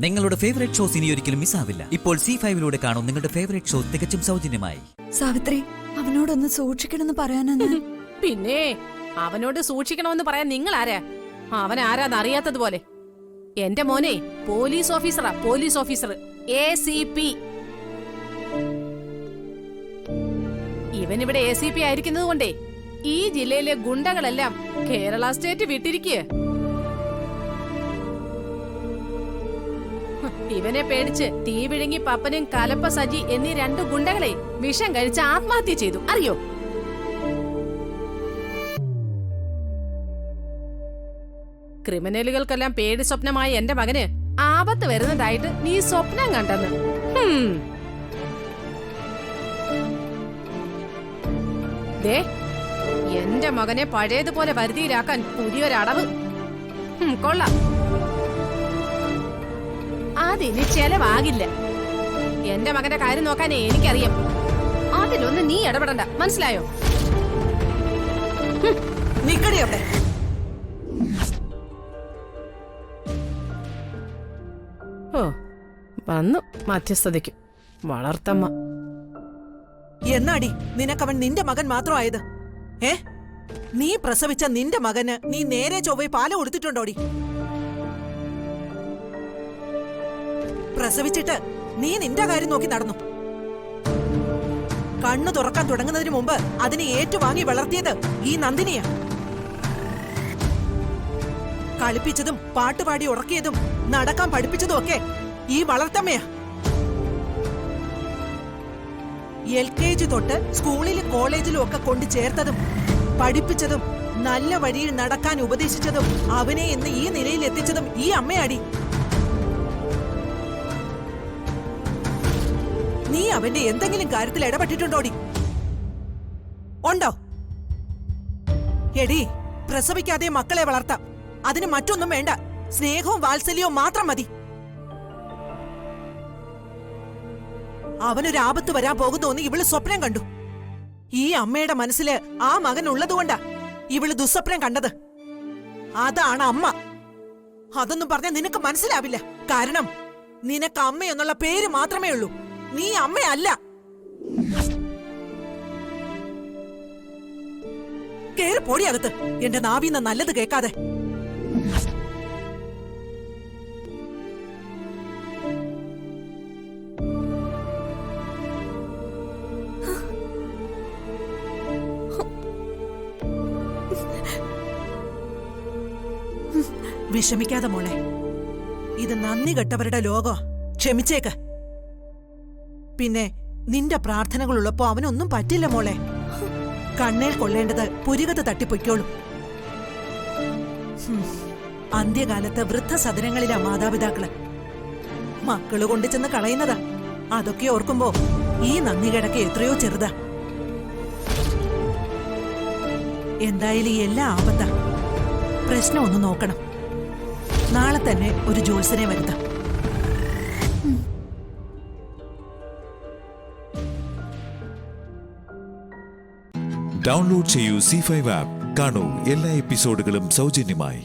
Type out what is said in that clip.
നിങ്ങളുടെ favourite shows ഇനി ഒരിക്കലും മിസ്സാവില്ല. ഇപ്പോൾ C5 കാണും നിങ്ങളുടെ ഫേവറേറ്റ് ഷോ തികച്ചും സൗജന്യമായി. സാവിത്രി, അവനോടൊന്ന് സൂക്ഷിക്കണമെന്ന് പറയാനെന്ന്. പിന്നെ അവനോട് സൂക്ഷിക്കണമെന്ന് പറയാൻ നിങ്ങൾ ആരാ? അവൻ ആരാന്ന് അറിയാത്തതുപോലെ. എന്റെ മോനെ പോലീസ് ഓഫീസറാ, പോലീസ് ഓഫീസർ, ACP. ഇവനിവിടെ ACP ആയിരിക്കുന്നത് കൊണ്ടേ ഈ ജില്ലയിലെ ഗുണ്ടകളെല്ലാം കേരള സ്റ്റേറ്റ് വിട്ടിരിക്കുക. ഇവനെ പേടിച്ച് തീ വിഴുങ്ങി പപ്പനും കലപ്പ സജി എന്നീ 2 ഗുണ്ടകളെ വിഷം കഴിച്ച് ആത്മഹത്യ ചെയ്തു, അറിയോ? ക്രിമിനലുകൾക്കെല്ലാം പേടി സ്വപ്നമായ എന്റെ മകന് ആപത്ത് വരുന്നതായിട്ട് നീ സ്വപ്നം കണ്ടെന്ന്. ദേ, എന്റെ മകനെ പഴയതുപോലെ വരുതിയിലാക്കാൻ പുതിയൊരടവ്. കൊള്ളാം. അതിന് ചെലവാകില്ല. എന്റെ മകന്റെ കാര്യം നോക്കാനേ എനിക്കറിയാം. അതിലൊന്നും നീ ഇടപെടണ്ട, മനസ്സിലായോ? നിക്കടിയോട്ടെ. ഓ, വന്നു മധ്യസ്ഥതയ്ക്ക് വളർത്തമ്മ. എന്നാടി നിനക്കവൻ നിന്റെ മകൻ മാത്രമായത്? നീ പ്രസവിച്ച നിന്റെ മകന് നീ നേരെ ചൊവ്വേ പാല് കൊടുത്തിട്ടുണ്ടോടി? പ്രസവിച്ചിട്ട് നീ നിന്റെ കാര്യം നോക്കി നടന്നു. കണ്ണു തുറക്കാൻ തുടങ്ങുന്നതിന് മുമ്പ് അതിനെ ഏറ്റുവാങ്ങി വളർത്തിയത് ഈ നന്ദിനിയാ. കളിപ്പിച്ചതും പാട്ടുപാടി ഉറക്കിയതും നടക്കാൻ പഠിപ്പിച്ചതും ഒക്കെ ഈ വളർത്തമ്മയാ. LKG തൊട്ട് സ്കൂളിലും കോളേജിലും ഒക്കെ കൊണ്ട് ചേർത്തതും പഠിപ്പിച്ചതും നല്ല വഴിയിൽ നടക്കാൻ ഉപദേശിച്ചതും അവനെ ഇന്ന് ഈ നിലയിൽ എത്തിച്ചതും ഈ അമ്മയാടി. നീ അവന്റെ എന്തെങ്കിലും കാര്യത്തിൽ ഇടപെട്ടിട്ടുണ്ടോടി? ഉണ്ടോ? എടി, പ്രസവിക്കാതെ മക്കളെ വളർത്താം. അതിന് മറ്റൊന്നും വേണ്ട, സ്നേഹവും വാത്സല്യവും മാത്രം മതി. അവനൊരു ആപത്ത് വരാൻ പോകുന്നു ഇവള് സ്വപ്നം കണ്ടു. ഈ അമ്മയുടെ മനസ്സില് ആ മകൻ ഉള്ളതുകൊണ്ടാ ഇവള് ദുസ്വപ്നം കണ്ടത്. അതാണ് അമ്മ. അതൊന്നും പറഞ്ഞാൽ നിനക്ക് മനസ്സിലാവില്ല. കാരണം നിനക്ക് അമ്മ എന്നുള്ള പേര് മാത്രമേ ഉള്ളൂ. നീ അമ്മയല്ല. കേറി പൊടിയകത്ത്, എന്റെ നാവിന്ന് നല്ലത് കേൾക്കാതെ. വിഷമിക്കാതെ മോളെ, ഇത് നന്ദി കെട്ടവരുടെ ലോകം. ക്ഷമിച്ചേക്ക്. പിന്നെ നിന്റെ പ്രാർത്ഥനകളുള്ളപ്പോ അവനൊന്നും പറ്റില്ല മോളെ. കണ്ണേൽ കൊള്ളേണ്ടത് പുരികത്ത് തട്ടിപ്പൊയ്ക്കോളും. അന്ത്യകാലത്ത് വൃദ്ധസദനങ്ങളിലാ മാതാപിതാക്കള്. മക്കള് കൊണ്ടു ചെന്ന് കളയുന്നതാ. അതൊക്കെ ഓർക്കുമ്പോ ഈ നന്ദി കിടക്ക് എത്രയോ ചെറുതാ. എന്തായാലും ഈ എല്ലാ ആപത്താ. പ്രശ്നം ഒന്ന് നോക്കണം. നാളെ തന്നെ ഒരു ജോത്സ്യനെ വരുത്താം. ഡൗൺലോഡ് ചെയ്യൂ C5 ആപ്പ്. കാണൂ എല്ലാ എപ്പിസോഡുകളും സൗജന്യമായി.